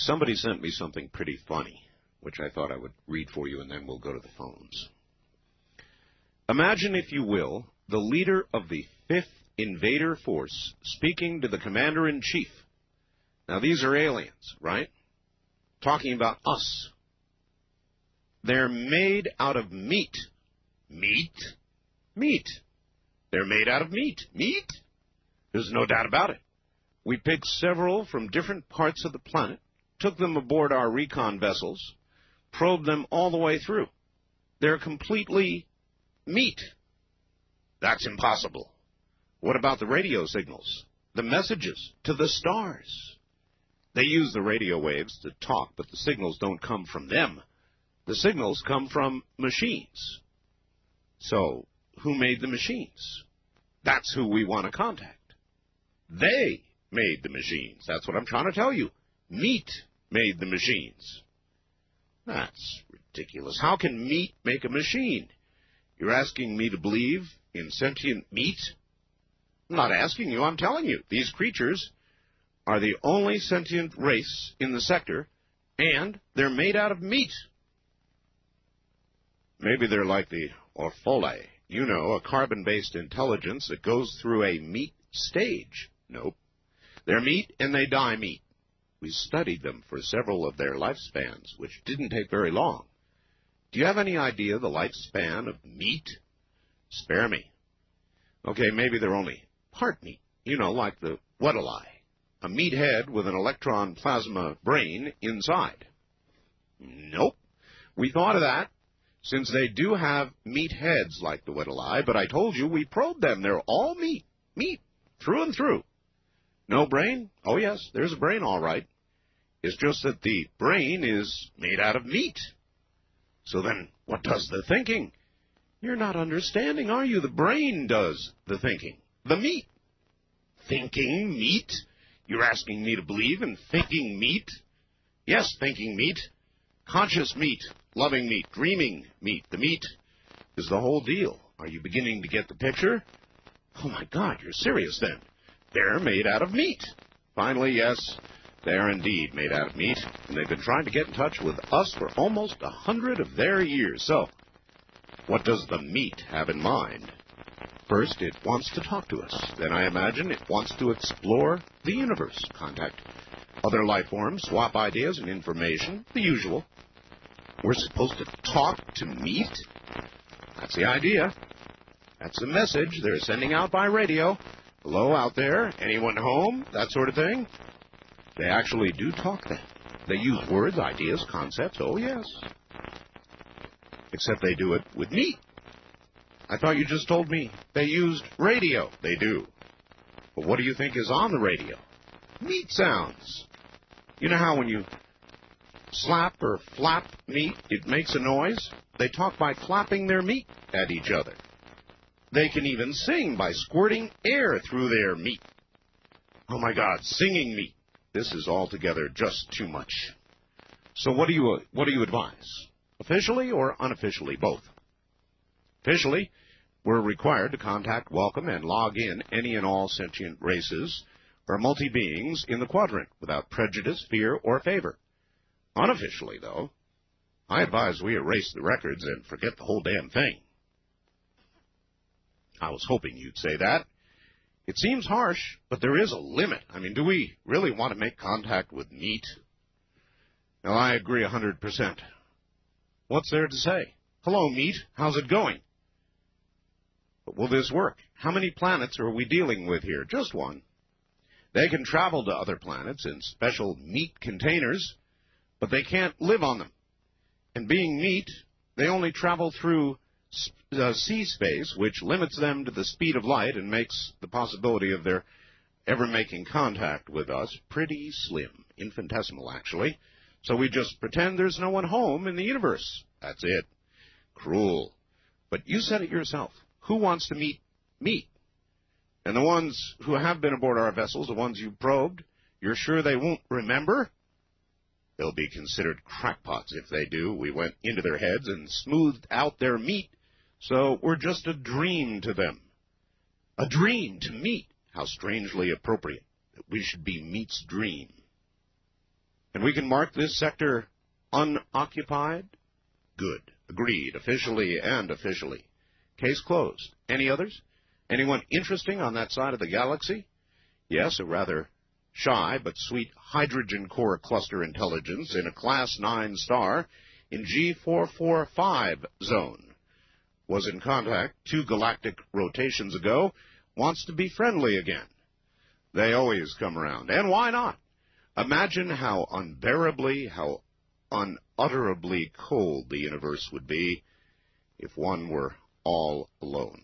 Somebody sent me something pretty funny, which I thought I would read for you, and then we'll go to the phones. Imagine, if you will, the leader of the 5th Invader Force speaking to the Commander-in-Chief. Now, these are aliens, right? Talking about us. They're made out of meat. Meat? Meat. They're made out of meat. Meat? There's no doubt about it. We picked several from different parts of the planet, took them aboard our recon vessels, probed them all the way through. They're completely meat. That's impossible. What about the radio signals? The messages to the stars? They use the radio waves to talk, but the signals don't come from them. The signals come from machines. So, who made the machines? That's who we want to contact. They made the machines. That's what I'm trying to tell you. Meat made the machines. That's ridiculous. How can meat make a machine? You're asking me to believe in sentient meat? I'm not asking you, I'm telling you. These creatures are the only sentient race in the sector, and they're made out of meat. Maybe they're like the Orphole. You know, a carbon-based intelligence that goes through a meat stage. Nope. They're meat, and they die meat. We studied them for several of their lifespans, which didn't take very long. Do you have any idea the lifespan of meat? Spare me. Okay, maybe they're only part meat. You know, like the Weddellei, a meat head with an electron plasma brain inside. Nope. We thought of that, since they do have meat heads like the Weddellei, but I told you we probed them. They're all meat. Meat. Through and through. No brain? Oh, yes, there's a brain, all right. It's just that the brain is made out of meat. So then, what does the thinking? You're not understanding, are you? The brain does the thinking. The meat. Thinking meat? You're asking me to believe in thinking meat? Yes, thinking meat. Conscious meat. Loving meat. Dreaming meat. The meat is the whole deal. Are you beginning to get the picture? Oh, my God, you're serious then. They're made out of meat. Finally, yes, they're indeed made out of meat, and they've been trying to get in touch with us for almost 100 of their years. So, what does the meat have in mind? First, it wants to talk to us. Then I imagine it wants to explore the universe, contact other life forms, swap ideas and information, the usual. We're supposed to talk to meat? That's the idea. That's the message they're sending out by radio. Hello out there, anyone home, that sort of thing. They actually do talk then. They use words, ideas, concepts, oh yes. Except they do it with meat. I thought you just told me they used radio. They do. But what do you think is on the radio? Meat sounds. You know how when you slap or flap meat, it makes a noise? They talk by flapping their meat at each other. They can even sing by squirting air through their meat. Oh, my God, singing meat. This is altogether just too much. So what do you advise? Officially or unofficially, both? Officially, we're required to contact, welcome, and log in any and all sentient races or multi-beings in the quadrant without prejudice, fear, or favor. Unofficially, though, I advise we erase the records and forget the whole damn thing. I was hoping you'd say that. It seems harsh, but there is a limit. I mean, do we really want to make contact with meat? Now, I agree 100%. What's there to say? Hello, meat. How's it going? But will this work? How many planets are we dealing with here? Just one. They can travel to other planets in special meat containers, but they can't live on them. And being meat, they only travel through sea space, which limits them to the speed of light and makes the possibility of their ever making contact with us pretty slim, infinitesimal actually. So we just pretend there's no one home in the universe. That's it. Cruel. But you said it yourself. Who wants to meet meat? And the ones who have been aboard our vessels, the ones you probed, you're sure they won't remember? They'll be considered crackpots if they do. We went into their heads and smoothed out their meat, so we're just a dream to them. A dream to meat. How strangely appropriate that we should be meat's dream. And we can mark this sector unoccupied? Good. Agreed, officially and officially. Case closed. Any others? Anyone interesting on that side of the galaxy? Yes, a rather shy but sweet hydrogen core cluster intelligence in a Class 9 star in G445 zone. Was in contact 2 galactic rotations ago, wants to be friendly again. They always come around, and why not? Imagine how unbearably, how unutterably cold the universe would be if one were all alone.